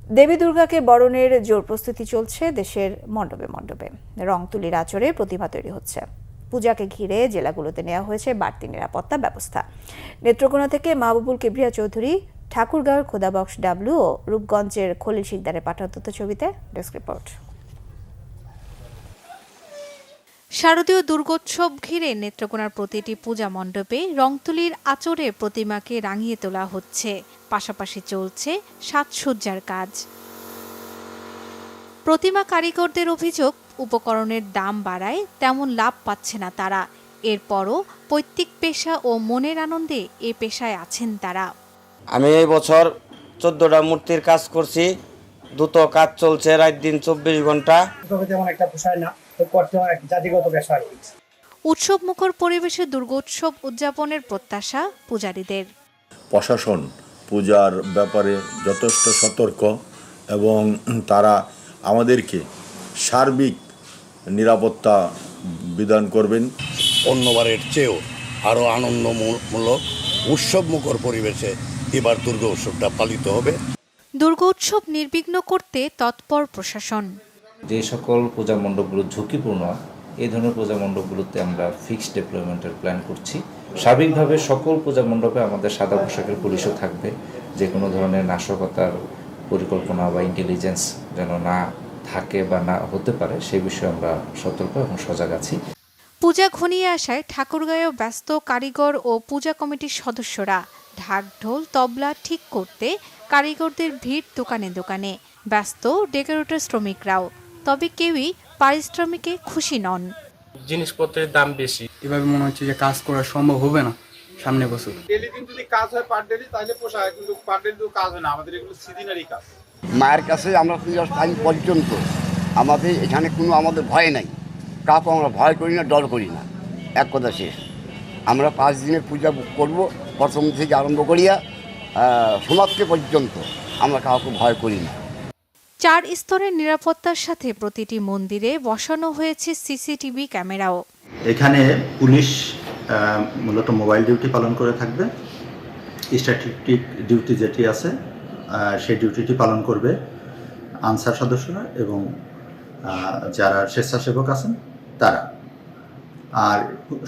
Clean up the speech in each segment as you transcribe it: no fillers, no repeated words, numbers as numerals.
দেবী দুর্গাকে বরণের জোর প্রস্তুতি চলছে দেশের মণ্ডপে মণ্ডপে। রংতুলির আঁচড়ে প্রতিমা তৈরি হচ্ছে। পূজাকে ঘিরে জেলাগুলোতে নেওয়া হয়েছে বাড়তি নিরাপত্তা ব্যবস্থা। নেত্রকোনা থেকে মাহবুবুল কিবরিয়া চৌধুরী, ঠাকুরগাঁওয়ের খোদাবক্স ডাবলু ও রূপগঞ্জের খলিল শিকদারের পাঠানো তথ্যছবিতে ডেস্ক রিপোর্ট। শারদীয় দুর্গোৎসব ঘিরে নেত্রকোনার প্রতিটি পূজা মণ্ডপে রংতুলির আঁচড়ে প্রতিমাকে রাঙিয়ে তোলা হচ্ছে। পাশাপাশি চলছে সাজসজ্জার কাজ। প্রতিমা কারিগরদের অভিযোগ, উপকরণের দাম বাড়ায় তেমন লাভ পাচ্ছে না তারা। এরপরও পৈতৃক পেশা ও মনের আনন্দে এ পেশায় আছেন তারা। আমি এই বছর 14টা মূর্তির কাজ করছি। দ্রুত কাজ চলছে, রাত দিন 24 ঘন্টা। তেমন একটা পোষায় না, তো করতে হয় জাতিগত পেশা আর কি। উৎসব মুখর পরিবেশে দুর্গোৎসব উদযাপনের প্রত্যাশা পূজারীদের। প্রশাসন পূজার ব্যাপারে যথেষ্ট সতর্ক এবং তারা আমাদেরকে সার্বিক নিরাপত্তা বিধান করবেন। অন্যবারের চেয়েও আরও আনন্দমূলক উৎসবমুখর পরিবেশে এবার দুর্গা উৎসবটা পালিত হবে। দুর্গোৎসব নির্বিঘ্ন করতে তৎপর প্রশাসন। যে সকল পূজা মণ্ডপগুলো ঝুঁকিপূর্ণ, এই ধরনের পূজা মণ্ডপগুলোতে আমরা ফিক্সড ডিপ্লয়মেন্টের প্ল্যান করছি। স্বাভাবিকভাবে সকল পূজা মণ্ডপে আমাদের সাদা পোশাকের পুলিশও থাকবে। যে কোনো ধরনের নাশকতার পরিকল্পনা বা ইন্টেলিজেন্স যেন না থাকে বা না হতে পারে, সেই বিষয়ে আমরা সতর্ক এবং সজাগ আছি। পূজা ঘনিয়ে আসায় ঠাকুরগাঁয়েও ব্যস্ত কারিগর ও পূজা কমিটির সদস্যরা। ঢাক ঢোল তবলা ঠিক করতে কারিগরদের ভিড় দোকানে দোকানে। ব্যস্ত ডেকোরেটর শ্রমিকরাও। তবে কেউই পারিশ্রমিকে খুশি নন। জিনিসপত্রের দাম বেশি। এভাবে মনে হচ্ছে যে কাজ করা সম্ভব হবে না সামনে বছর। ডেলি দিন যদি কাজ হয় পার ডেলি তাহলে পোষায়, কিন্তু পার ডেলি তো কাজ হয় না। আমাদের এগুলো সিজনারি কাজ। মায়ের কাছে আমরা পূজার টাইম পর্যন্ত আমাদের এখানে কোনো আমাদের ভয় নাই। কাউকে আমরা ভয় করি না, ডর করি না। এক কথা শেষ। আমরা 5 দিনের পূজা করব, প্রথম থেকে আরম্ভ করিয়া সমাপ্তি পর্যন্ত আমরা কাউকে ভয় করি না। 4 স্তরের নিরাপত্তার সাথে প্রতিটি মন্দিরে বসানো হয়েছে সিসিটিভি ক্যামেরাও। এখানে পুলিশ মূলত মোবাইল ডিউটি পালন করে থাকবে। স্ট্যাটিস্টিক ডিউটি যেটি আছে সেই ডিউটিটি পালন করবে আনসার সদস্যরা এবং যারা স্বেচ্ছাসেবক আছেন তারা। আর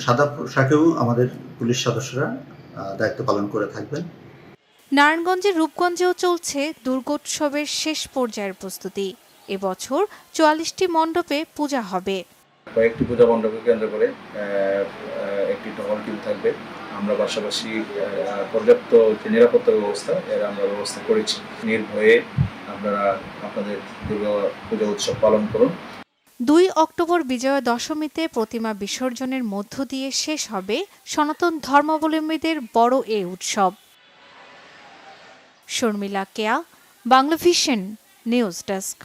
সাদা পোশাকেও আমাদের পুলিশ সদস্যরা দায়িত্ব পালন করে থাকবেন। নারায়ণগঞ্জের রূপগঞ্জেও চলছে দুর্গোৎসবের শেষ পর্যায়ের প্রস্তুতি। এবছর 44টি মণ্ডপে পূজা হবে। কয়েকটি পূজা মণ্ডপকে কেন্দ্র করে একটি টহল টিম থাকবে। আমরা পাশাপাশি পর্যাপ্ত যে নিরাপত্তা ব্যবস্থা আমরা ব্যবস্থা করেছি। নির্ভয়ে আপনারা আপনাদের দুর্গা পূজা উৎসব পালন করুন। 2 অক্টোবর বিজয়া দশমীতে প্রতিমা বিসর্জনের মধ্য দিয়ে শেষ হবে সনাতন ধর্মাবলম্বীদের বড় এ উৎসব। শর্মিলা কেয়া, বাংলাভিশন নিউজ ডেস্ক।